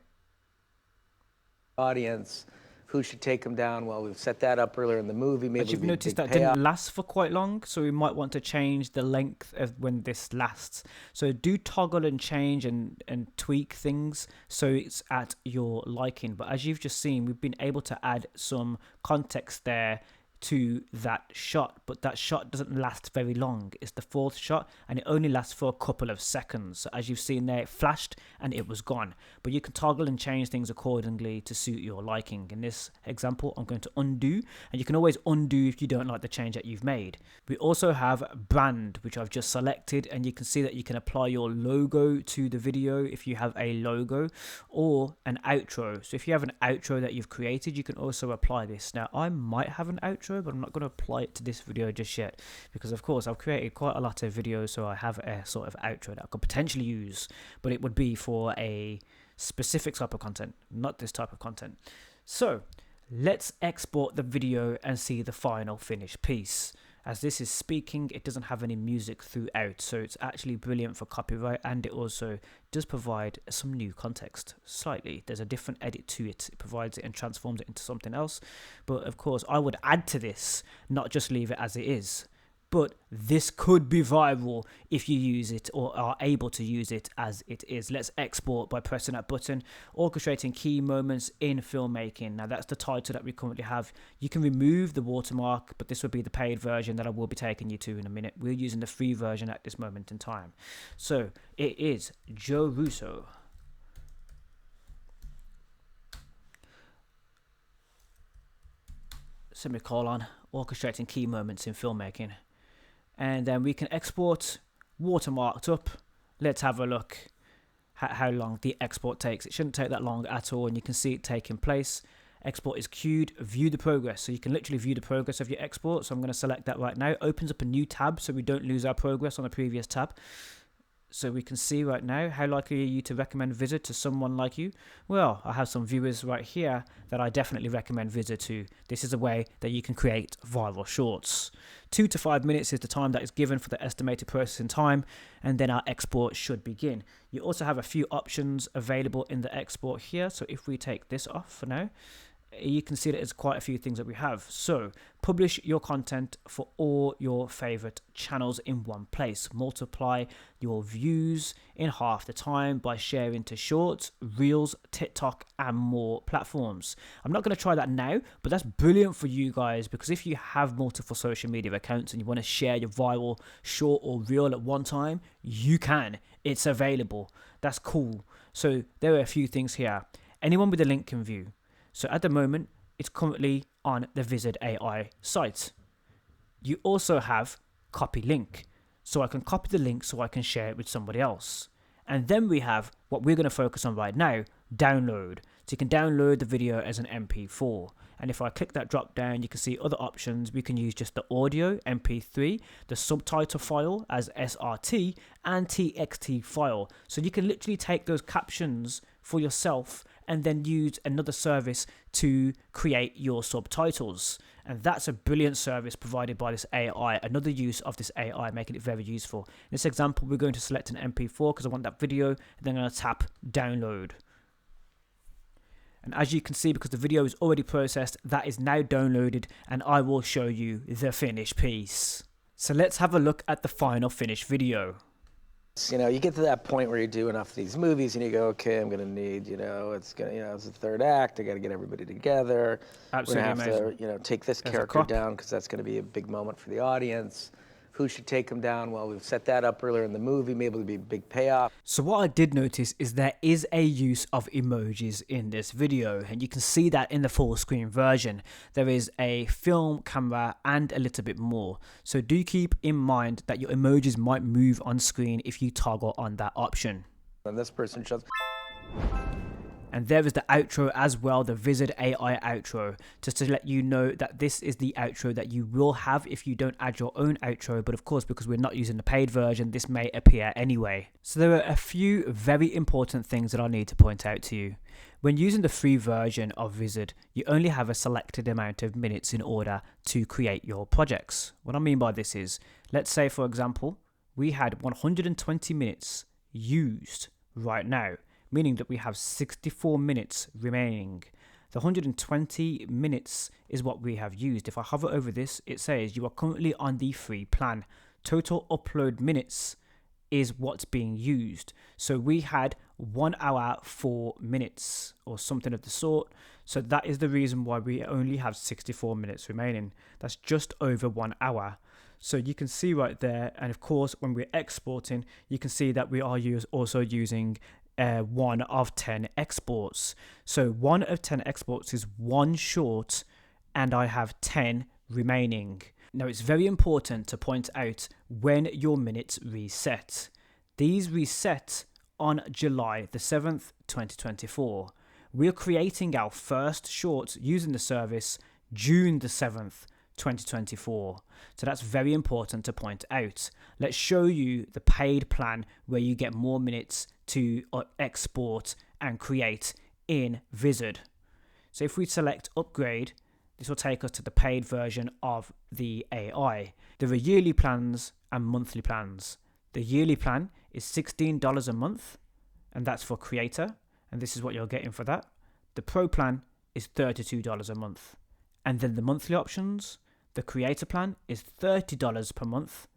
audience, who should take them down? Well, we've set that up earlier in the movie. Maybe but you've noticed that didn't last for quite long, so we might want to change the length of when this lasts. So do toggle and change and tweak things so it's at your liking. But as you've just seen, we've been able to add some context there to that shot, but that shot doesn't last very long. It's the fourth shot and it only lasts for a couple of seconds. So as you've seen there, it flashed and it was gone. But you can toggle and change things accordingly to suit your liking. In this example, I'm going to undo, and you can always undo if you don't like the change that you've made. We also have brand, which I've just selected, and you can see that you can apply your logo to the video if you have a logo, or an outro. So if you have an outro that you've created, you can also apply this. Now I might have an outro, but I'm not going to apply it to this video just yet, because of course I've created quite a lot of videos, so I have a sort of outro that I could potentially use, but it would be for a specific type of content, not this type of content. So let's export the video and see the final finished piece. As this is speaking, it doesn't have any music throughout, so it's actually brilliant for copyright, and it also does provide some new context slightly. There's a different edit to it. It provides it and transforms it into something else. But of course, I would add to this, not just leave it as it is. But this could be viral if you use it or are able to use it as it is. Let's export by pressing that button, orchestrating key moments in filmmaking. Now that's the title that we currently have. You can remove the watermark, but this will be the paid version that I will be taking you to in a minute. We're using the free version at this moment in time. So it is Joe Russo. Semicolon, orchestrating key moments in filmmaking. And then we can export watermarked up. Let's have a look at how long the export takes. It shouldn't take that long at all, and you can see it taking place. Export is queued. View the progress. So you can literally view the progress of your export. So I'm going to select that right now. Opens up a new tab so we don't lose our progress on the previous tab. So we can see right now, how likely are you to recommend Vizard to someone like you? Well, I have some viewers right here that I definitely recommend Vizard to. This is a way that you can create viral shorts. 2 to 5 minutes is the time that is given for the estimated processing time, and then our export should begin. You also have a few options available in the export here. So if we take this off for now, you can see that there's quite a few things that we have. So publish your content for all your favorite channels in one place. Multiply your views in half the time by sharing to Shorts, Reels, TikTok, and more platforms. I'm not going to try that now, but that's brilliant for you guys, because if you have multiple social media accounts and you want to share your viral short or reel at one time, you can. It's available. That's cool. So there are a few things here. Anyone with a link can view. So at the moment, it's currently on the Vizard AI site. You also have copy link. So I can copy the link so I can share it with somebody else. And then we have what we're going to focus on right now, download. So you can download the video as an MP4. And if I click that drop down, you can see other options. We can use just the audio, MP3, the subtitle file as SRT, and TXT file. So you can literally take those captions for yourself and then use another service to create your subtitles. And that's a brilliant service provided by this AI, another use of this AI, making it very useful. In this example, we're going to select an MP4 because I want that video, and then I'm going to tap download. And as you can see, because the video is already processed, that is now downloaded, and I will show you the finished piece. So let's have a look at the final finished video. You know, you get to that point where you do enough of these movies and you go, okay, I'm going to need, it's the third act. I got to get everybody together. Absolutely We're going to have to, take this character down because that's going to be a big moment for the audience. Who should take them down? Well, we've set that up earlier in the movie. Maybe it'll be a big payoff. So what I did notice is there is a use of emojis in this video, and you can see that in the full screen version. There is a film camera and a little bit more. So do keep in mind that your emojis might move on screen if you toggle on that option. And this person shows... And there is the outro as well, the Vizard AI outro, just to let you know that this is the outro that you will have if you don't add your own outro. But of course, because we're not using the paid version, this may appear anyway. So there are a few very important things that I need to point out to you. When using the free version of Vizard, you only have a selected amount of minutes in order to create your projects. What I mean by this is, let's say for example, we had 120 minutes used right now, meaning that we have 64 minutes remaining. The 120 minutes is what we have used. If I hover over this, it says you are currently on the free plan. Total upload minutes is what's being used. So we had 1 hour 4 minutes or something of the sort. So that is the reason why we only have 64 minutes remaining. That's just over 1 hour. So you can see right there, and of course when we're exporting, you can see that we are also using 1 of 10 exports. So 1 of 10 exports is 1 short, and I have 10 remaining. Now it's very important to point out when your minutes reset. These reset on July the 7th, 2024. We're creating our first short using the service June the 7th, 2024. So that's very important to point out. Let's show you the paid plan where you get more minutes to export and create in Vizard. So if we select upgrade, this will take us to the paid version of the AI. There are yearly plans and monthly plans. The yearly plan is $16 a month, and that's for creator, and this is what you're getting for that. The pro plan is $32 a month. And then the monthly options, the creator plan is $30 per month,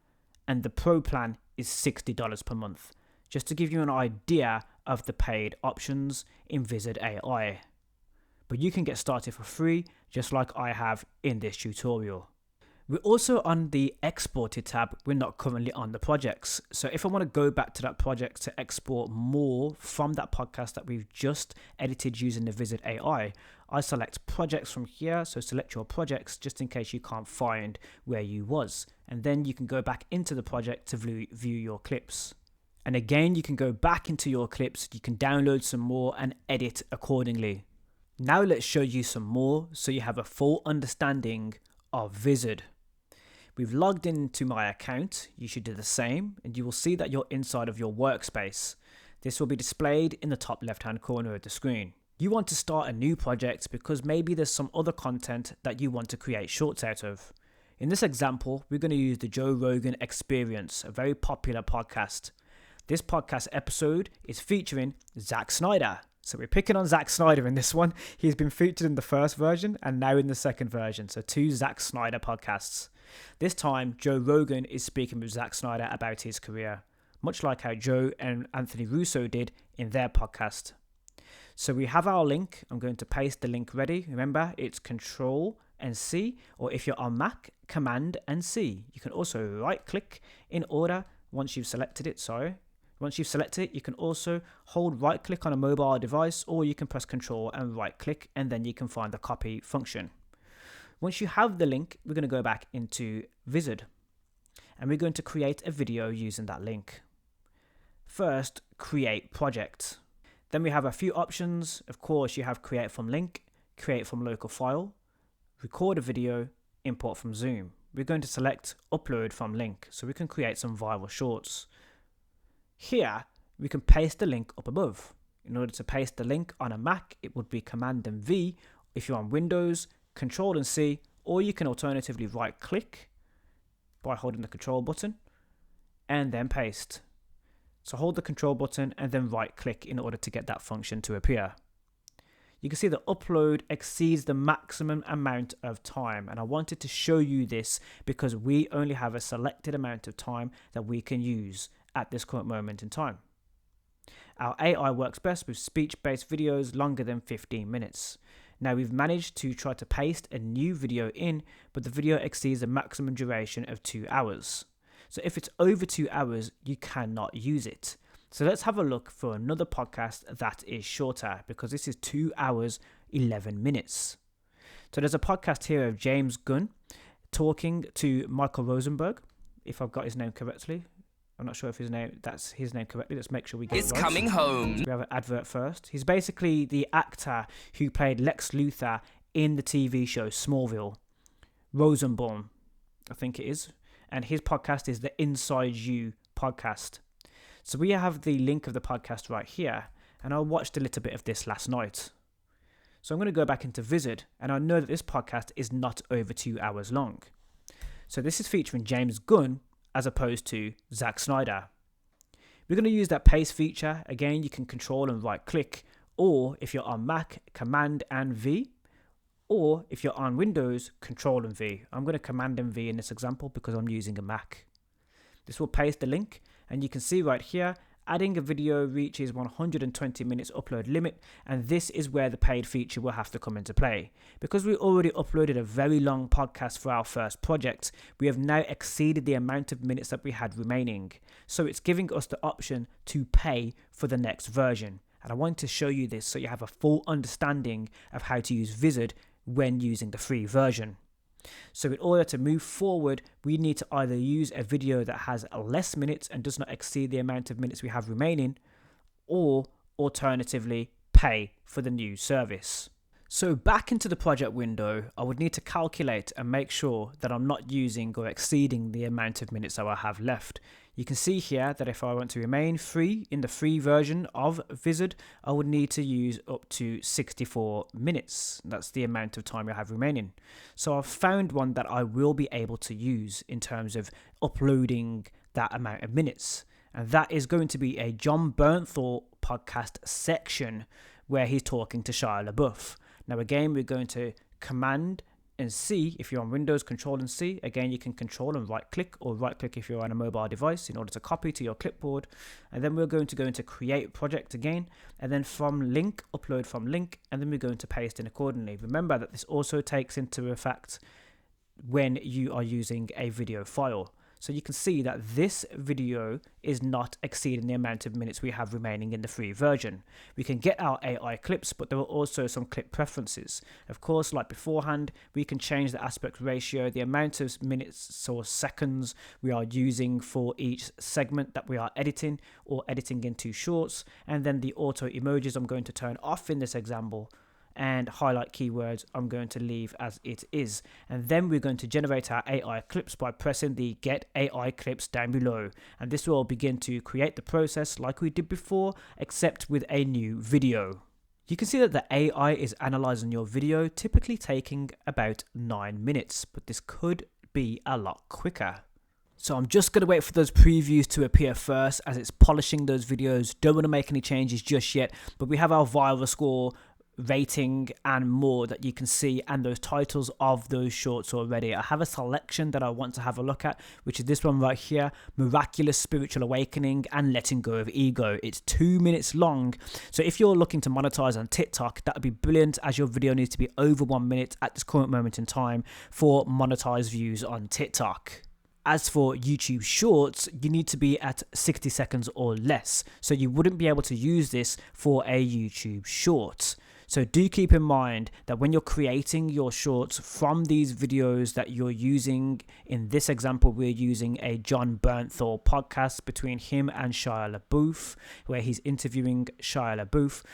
and the pro plan is $60 per month. Just to give you an idea of the paid options in Vizard AI. But you can get started for free, just like I have in this tutorial. We're also on the exported tab. We're not currently on the projects. So if I want to go back to that project to export more from that podcast that we've just edited using the Vizard AI, I select projects from here. So select your projects just in case you can't find where you was. And then you can go back into the project to view your clips. And again, you can go back into your clips, you can download some more and edit accordingly. Now let's show you some more so you have a full understanding of Vizard. We've logged into my account. You should do the same, and you will see that you're inside of your workspace. This will be displayed in the top left-hand corner of the screen. You want to start a new project because maybe there's some other content that you want to create shorts out of. In this example, we're going to use the Joe Rogan Experience, a very popular podcast. This podcast episode is featuring Zack Snyder. So we're picking on Zack Snyder in this one. He's been featured in the first version and now in the second version. So 2 Zack Snyder podcasts. This time, Joe Rogan is speaking with Zack Snyder about his career, much like how Joe and Anthony Russo did in their podcast. So we have our link. I'm going to paste the link ready. Remember, it's Control and C, or if you're on Mac, Command and C. You can also right click in order once you've selected it, Once you've selected it, you can also hold right click on a mobile device, or you can press Control and right click, and then you can find the copy function. Once you have the link, we're going to go back into Vizard, and we're going to create a video using that link. First, create project. Then we have a few options. Of course, you have create from link, create from local file, record a video, import from Zoom. We're going to select upload from link, so we can create some viral shorts. Here, we can paste the link up above. In order to paste the link on a Mac, it would be Command and V. If you're on Windows, Control and C, or you can alternatively right click by holding the Control button and then paste. So hold the Control button and then right click in order to get that function to appear. You can see the upload exceeds the maximum amount of time, and I wanted to show you this because we only have a selected amount of time that we can use at this current moment in time. Our AI works best with speech-based videos longer than 15 minutes. Now we've managed to try to paste a new video in, but the video exceeds the maximum duration of 2 hours. So if it's over 2 hours, you cannot use it. So let's have a look for another podcast that is shorter, because this is 2 hours, 11 minutes. So there's a podcast here of James Gunn talking to Michael Rosenberg, if I've got his name correctly. I'm not sure if that's his name correctly. Let's make sure we get it right. It's coming home. We have an advert first. He's basically the actor who played Lex Luthor in the TV show Smallville. Rosenbaum, I think it is. And his podcast is the Inside You podcast. So we have the link of the podcast right here, and I watched a little bit of this last night. So I'm going to go back into Vizard, and I know that this podcast is not over 2 hours long. So this is featuring James Gunn as opposed to Zack Snyder. We're going to use that paste feature. Again, you can control and right click, or if you're on Mac, Command and V, or if you're on Windows, Control and V. I'm going to Command and V in this example because I'm using a Mac. This will paste the link, and you can see right here, adding a video reaches 120 minutes upload limit, and this is where the paid feature will have to come into play. Because we already uploaded a very long podcast for our first project, we have now exceeded the amount of minutes that we had remaining. So it's giving us the option to pay for the next version. And I want to show you this so you have a full understanding of how to use Vizard when using the free version. So in order to move forward, we need to either use a video that has less minutes and does not exceed the amount of minutes we have remaining, or alternatively pay for the new service. So back into the project window, I would need to calculate and make sure that I'm not using or exceeding the amount of minutes that I have left. You can see here that if I want to remain free in the free version of Vizard, I would need to use up to 64 minutes. That's the amount of time I have remaining. So I've found one that I will be able to use in terms of uploading that amount of minutes. And that is going to be a John Bernthal podcast section where he's talking to Shia LaBeouf. Now again, we're going to Command and C if you're on Windows, Control and C. Again, you can Control and right click, or right click if you're on a mobile device in order to copy to your clipboard. And then we're going to go into Create Project again, and then from link, upload from link, and then we're going to paste in accordingly. Remember that this also takes into effect when you are using a video file. So you can see that this video is not exceeding the amount of minutes we have remaining in the free version. We can get our AI clips, but there are also some clip preferences. Of course, like beforehand, we can change the aspect ratio, the amount of minutes or seconds we are using for each segment that we are editing or editing into shorts. And then the auto emojis I'm going to turn off in this example, and highlight keywords I'm going to leave as it is. And then we're going to generate our AI clips by pressing the Get AI Clips down below. And this will begin to create the process like we did before, except with a new video. You can see that the AI is analyzing your video, typically taking about 9 minutes, but this could be a lot quicker. So I'm just going to wait for those previews to appear first as it's polishing those videos. Don't want to make any changes just yet, but we have our viral score, rating and more that you can see, and those titles of those shorts already. I have a selection that I want to have a look at, which is this one right here, Miraculous Spiritual Awakening and Letting Go of Ego. It's 2 minutes long, so if you're looking to monetize on TikTok, that would be brilliant, as your video needs to be over 1 minute at this current moment in time for monetized views on TikTok. As for YouTube Shorts, you need to be at 60 seconds or less, so you wouldn't be able to use this for a YouTube Short. So do keep in mind that when you're creating your shorts from these videos that you're using, in this example, we're using a John Bernthal podcast between him and Shia LaBeouf, where he's interviewing Shia LaBeouf.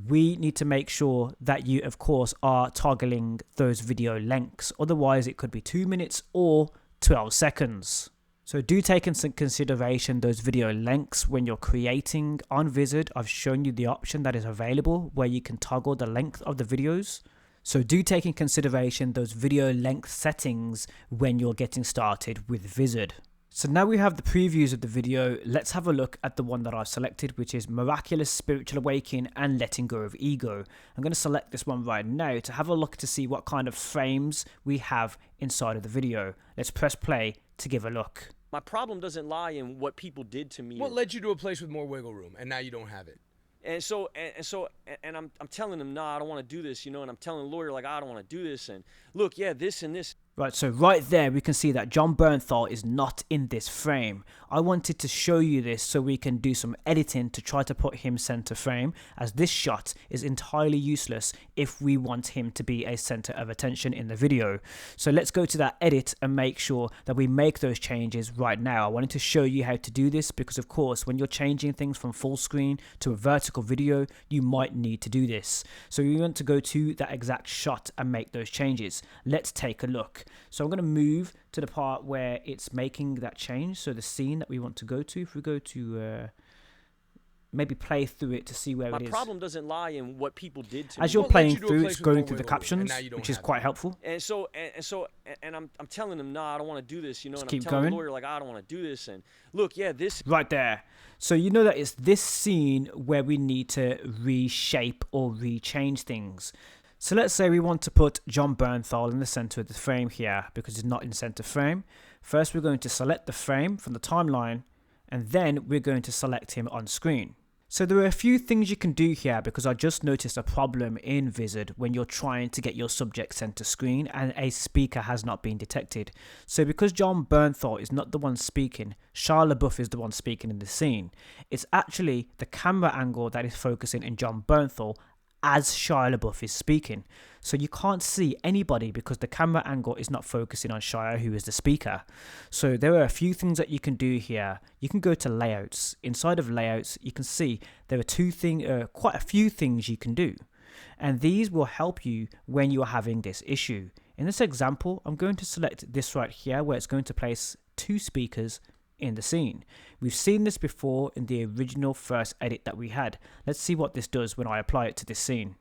We need to make sure that you, of course, are toggling those video lengths. Otherwise, it could be 2 minutes or 12 seconds. So do take into consideration those video lengths when you're creating on Vizard. I've shown you the option that is available where you can toggle the length of the videos. So do take in consideration those video length settings when you're getting started with Vizard. So now we have the previews of the video. Let's have a look at the one that I've selected, which is Miraculous Spiritual Awakening and Letting Go of Ego. I'm going to select this one right now to have a look to see what kind of frames we have inside of the video. Let's press play to give a look. My problem doesn't lie in what people did to me. What led you to a place with more wiggle room, and now you don't have it? And I'm telling them, nah, I don't want to do this, you know, and I'm telling the lawyer, like, I don't want to do this, and look, yeah, this and this. Right, so right there we can see that Jon Bernthal is not in this frame. I wanted to show you this so we can do some editing to try to put him center frame, as this shot is entirely useless if we want him to be a center of attention in the video. So let's go to that edit and make sure that we make those changes right now. I wanted to show you how to do this because, of course, when you're changing things from full screen to a vertical video, you might need to do this. So we want to go to that exact shot and make those changes. Let's take a look. So I'm going to move to the part where it's making that change. So the scene that we want to go to, if we go to maybe play through it to see where it is. My problem doesn't lie in what people did to me. As you're playing through, it's going through the captions, which is quite helpful. And I'm telling them, nah, I don't want to do this, you know, and keep I'm telling going. the lawyer, like, I don't want to do this, and look, yeah, this. Right there. So you know that it's this scene where we need to reshape or rechange things. So let's say we want to put Jon Bernthal in the center of the frame here because he's not in center frame. First, we're going to select the frame from the timeline, and then we're going to select him on screen. So there are a few things you can do here because I just noticed a problem in Vizard when you're trying to get your subject center screen and a speaker has not been detected. So because Jon Bernthal is not the one speaking, Shia LaBeouf is the one speaking in the scene. It's actually the camera angle that is focusing in Jon Bernthal as Shia LaBeouf is speaking. So you can't see anybody because the camera angle is not focusing on Shia, who is the speaker. So there are a few things that you can do here. You can go to layouts. Inside of layouts, you can see there are quite a few things you can do. And these will help you when you're having this issue. In this example, I'm going to select this right here where it's going to place two speakers in the scene. We've seen this before in the original first edit that we had. Let's see what this does when I apply it to this scene.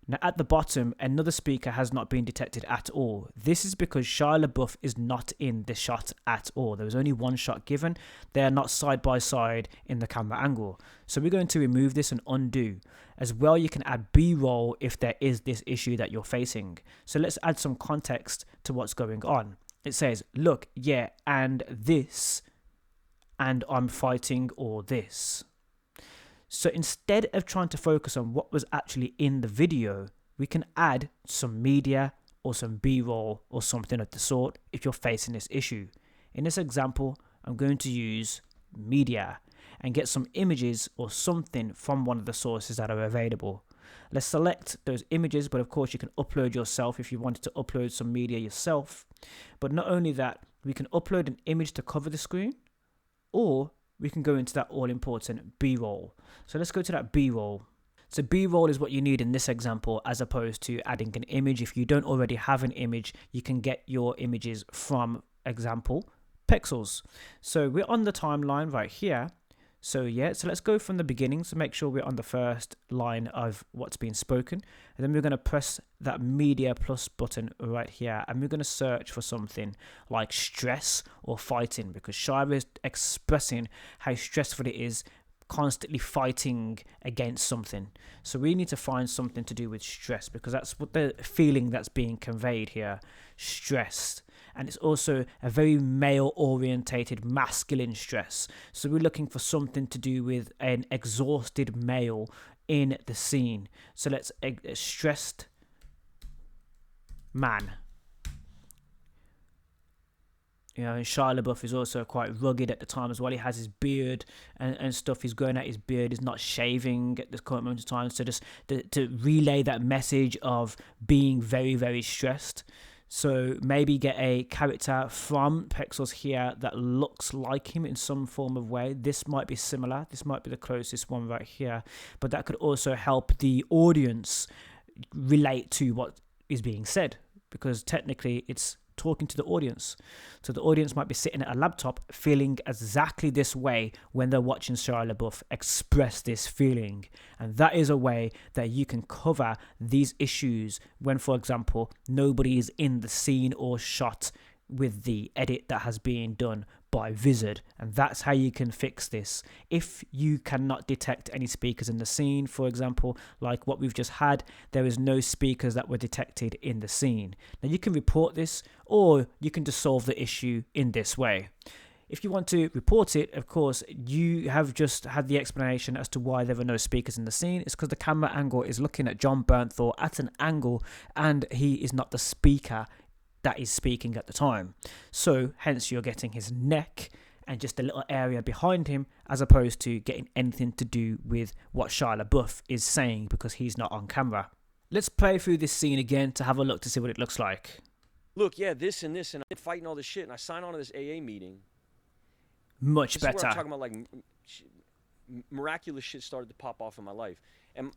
Now at the bottom, another speaker has not been detected at all. This is because Shia LaBeouf is not in the shot at all. There was only one shot given. They are not side by side in the camera angle. So we're going to remove this and undo. As well, you can add B-roll if there is this issue that you're facing. So let's add some context to what's going on. It says, look, yeah, and this, and I'm fighting all this. So instead of trying to focus on what was actually in the video, we can add some media or some B-roll or something of the sort if you're facing this issue. In this example, I'm going to use media and get some images or something from one of the sources that are available. Let's select those images, but of course you can upload yourself if you wanted to upload some media yourself. But not only that, we can upload an image to cover the screen, or we can go into that all-important B-roll. So let's go to that B-roll. So B-roll is what you need in this example as opposed to adding an image. If you don't already have an image, you can get your images from, example, Pexels. So we're on the timeline right here. So yeah, so let's go from the beginning to make sure we're on the first line of what's being spoken. And then we're going to press that media plus button right here. And we're going to search for something like stress or fighting, because Shia is expressing how stressful it is constantly fighting against something. So we need to find something to do with stress, because that's what the feeling that's being conveyed here, stressed. And it's also a very male-orientated, masculine stress. So we're looking for something to do with an exhausted male in the scene. So let's stressed man. You know, and Shia LaBeouf is also quite rugged at the time as well. He has his beard and stuff. He's growing out his beard. He's not shaving at this current moment of time. So just to relay that message of being very, very stressed. So maybe get a character from Pexels here that looks like him in some form of way. This might be similar. This might be the closest one right here. But that could also help the audience relate to what is being said, because technically it's talking to the audience. So the audience might be sitting at a laptop feeling exactly this way when they're watching Shia LaBeouf express this feeling. And that is a way that you can cover these issues when, for example, nobody is in the scene or shot with the edit that has been done by Vizard. And that's how you can fix this. If you cannot detect any speakers in the scene, for example, like what we've just had, there is no speakers that were detected in the scene. Now you can report this, or you can just solve the issue in this way. If you want to report it, of course, you have just had the explanation as to why there are no speakers in the scene. It's because the camera angle is looking at John Bernthal at an angle, and he is not the speaker that is speaking at the time. So hence you're getting his neck and just a little area behind him, as opposed to getting anything to do with what Shia LaBeouf is saying, because he's not on camera. Let's play through this scene again to have a look to see what it looks like. Look, yeah, this, and I'm fighting all this shit, and I sign on to this AA meeting. Much This better. is where I'm talking about, like, miraculous shit started to pop off in my life. And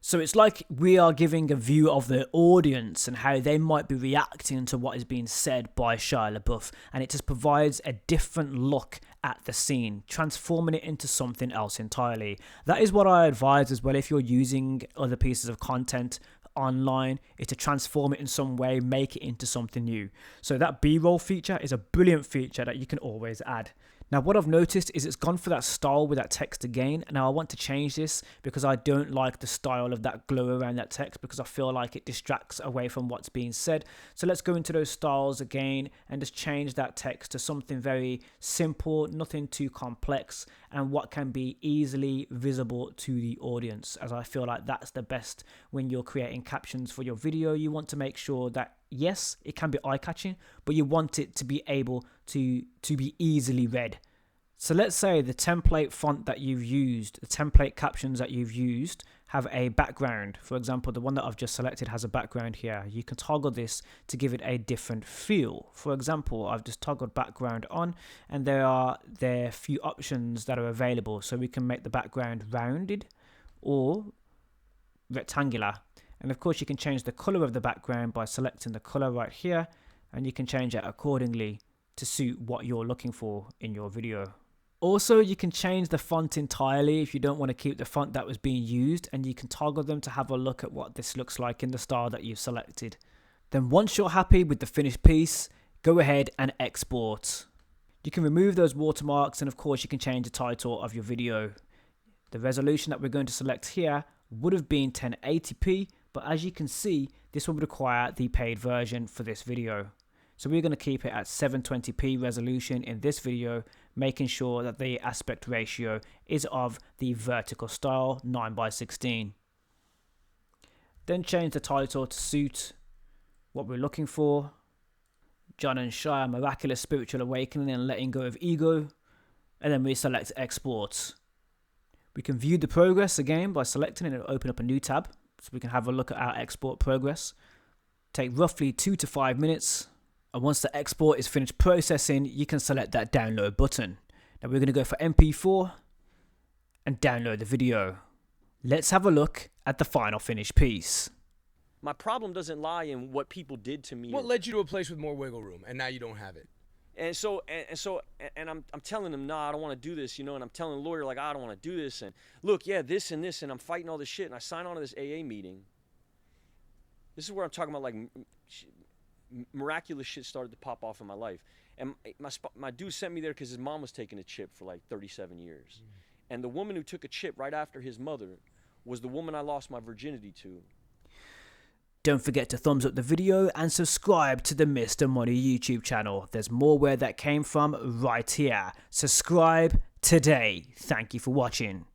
So it's like we are giving a view of the audience and how they might be reacting to what is being said by Shia LaBeouf, and it just provides a different look at the scene, transforming it into something else entirely. That is what I advise as well if you're using other pieces of content online, is to transform it in some way, make it into something new. So that B-roll feature is a brilliant feature that you can always add. Now what I've noticed is it's gone for that style with that text again. Now I want to change this because I don't like the style of that glow around that text, because I feel like it distracts away from what's being said. So let's go into those styles again and just change that text to something very simple, nothing too complex, and what can be easily visible to the audience, as I feel like that's the best when you're creating captions for your video. You want to make sure that, yes, it can be eye-catching, but you want it to be able to be easily read. So let's say the template font that you've used, the template captions that you've used have a background. For example, the one that I've just selected has a background here. You can toggle this to give it a different feel. For example, I've just toggled background on, and there are few options that are available. So we can make the background rounded or rectangular. And of course you can change the color of the background by selecting the color right here, and you can change it accordingly to suit what you're looking for in your video. Also, you can change the font entirely if you don't want to keep the font that was being used, and you can toggle them to have a look at what this looks like in the style that you've selected. Then once you're happy with the finished piece, go ahead and export. You can remove those watermarks, and of course you can change the title of your video. The resolution that we're going to select here would have been 1080p, but as you can see, this will require the paid version for this video. So we're going to keep it at 720p resolution in this video, making sure that the aspect ratio is of the vertical style, 9:16. Then change the title to suit what we're looking for. John and Shia, Miraculous Spiritual Awakening and Letting Go of Ego. And then we select Export. We can view the progress again by selecting it and open up a new tab. So we can have a look at our export progress. Take roughly 2 to 5 minutes. And once the export is finished processing, you can select that download button. Now we're going to go for MP4 and download the video. Let's have a look at the final finished piece. my problem doesn't lie in what people did to me. What led you to a place with more wiggle room, and now you don't have it? And I'm telling them, nah, I don't want to do this, you know, and I'm telling the lawyer, like, I don't want to do this, and look, yeah, this, and I'm fighting all this shit, and I sign on to this AA meeting. This is where I'm talking about, like, miraculous shit started to pop off in my life. And my dude sent me there because his mom was taking a chip for like 37 years. And the woman who took a chip right after his mother was the woman I lost my virginity to. Don't forget to thumbs up the video and subscribe to the Mr. Money YouTube channel. There's more where that came from right here. Subscribe today. Thank you for watching.